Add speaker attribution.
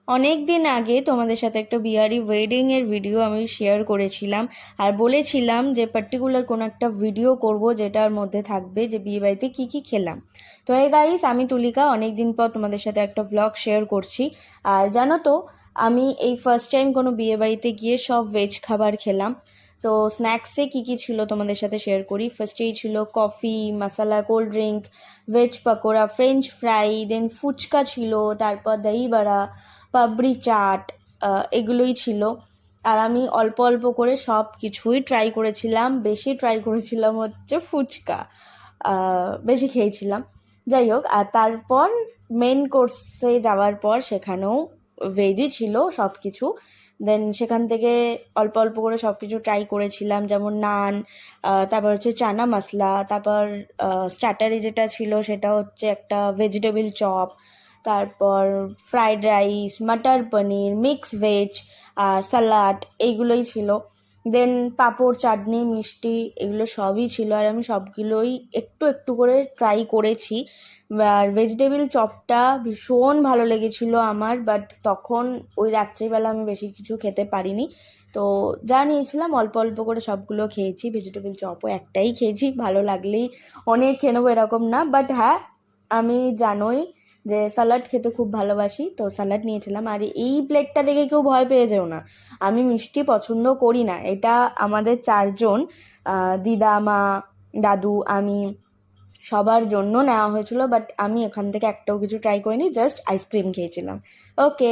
Speaker 1: অনেক দিন আগে তোমাদের সাথে একটা বিহারি ওয়েডিং এর ভিডিও আমি শেয়ার করেছিলাম আর বলেছিলাম যে পার্টিকুলার কোনো একটা ভিডিও করব যেটার মধ্যে থাকবে যে বিয়ে বাড়িতে কী কী খেলাম। তো এই গাইস, আমি তুলিকা অনেক দিন পর তোমাদের সাথে একটা ব্লগ শেয়ার করছি। আর জানো তো, আমি এই ফার্স্ট টাইম কোনো বিয়ে বাড়িতে গিয়ে সব ভেজ খাবার খেলাম। তো স্ন্যাক্সে কী কী ছিল তোমাদের সাথে শেয়ার করি। ফার্স্টেই ছিল coffee, masala, cold drink, veg pakora, French fry, then phuchka ছিল, তারপর দহি বড়া, পাপড়ি চাট, এগুলোই ছিল। আর আমি অল্প অল্প করে সব কিছুই ট্রাই করেছিলাম। বেশি ট্রাই করেছিলাম হচ্ছে ফুচকা, বেশি খেয়েছিলাম। যাই হোক, আর তারপর মেন কোর্সে যাওয়ার পর সেখানেও ভেজই ছিল সব কিছু। দেন সেখান থেকে অল্প অল্প করে সব কিছু ট্রাই করেছিলাম, যেমন নান, তারপর হচ্ছে চানা মশলা, তারপর স্টার্টারে যেটা ছিল সেটা হচ্ছে একটা ভেজিটেবল চপ, তারপর ফ্রাইড রাইস, মাটার পনির, মিক্স ভেজ আর স্যালাড, এইগুলোই ছিল। দেন পাঁপড়, চাটনি, মিষ্টি, এগুলো সবই ছিল। আর আমি সবগুলোই একটু একটু করে ট্রাই করেছি। আর ভেজিটেবল চপটা ভীষণ ভালো লেগেছিল আমার, বাট তখন ওই রাত্রিবেলা আমি বেশি কিছু খেতে পারিনি। তো যা নিয়েছিলাম অল্প অল্প করে সবগুলো খেয়েছি। ভেজিটেবল চপও একটাই খেয়েছি, ভালো লাগলেই অনেক খেয়ে নেবো এরকম না। বাট হ্যাঁ, আমি জানোই যে স্যালাড খেতে খুব ভালোবাসি, তো স্যালাড নিয়েছিলাম। আর এই প্লেটটা দেখে কেউ ভয় পেয়ে যেও না, আমি মিষ্টি পছন্দ করি না। এটা আমাদের চারজন, দিদা, মা, দাদু, আমি, সবার জন্য নেওয়া হয়েছিল। বাট আমি এখান থেকে একটাও কিছু ট্রাই করিনি, জাস্ট আইসক্রিম খেয়েছিলাম। ওকে,